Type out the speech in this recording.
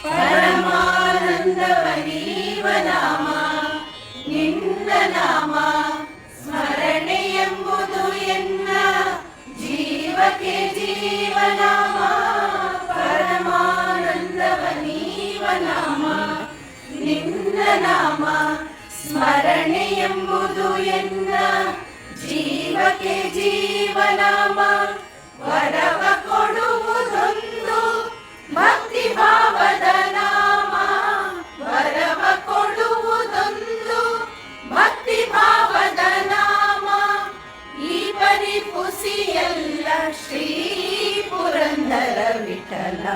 ಪರಮಾನಂದವನೀವನಾಮ ನಿನ್ನ ನಾಮ ಸ್ಮರಣೆ ಎಂಬುದು ಎನ್ನ ಜೀವಕ್ಕೆ ಜೀವನಾಮ. ಪರಮಾನಂದವನೀವನಾಮ ನಿನ್ನ ನಾಮ ಸ್ಮರಣೆ ಎಂಬುದು ಎನ್ನ ಜೀವಕ್ಕೆ ಜೀವನಾಮ. ವರವ ಕೊಡುವುದೊಂದು ಭಕ್ತಿ ಭಾವದ ನಾಮ. ವರವ ಕೊಡುವುದೊಂದು ಭಕ್ತಿ ಭಾವದ ನಾಮ. ಈ ಪರಿಪುಸಿಯಲ್ಲ ಶ್ರೀ ಪುರಂದರ ವಿಠಲ.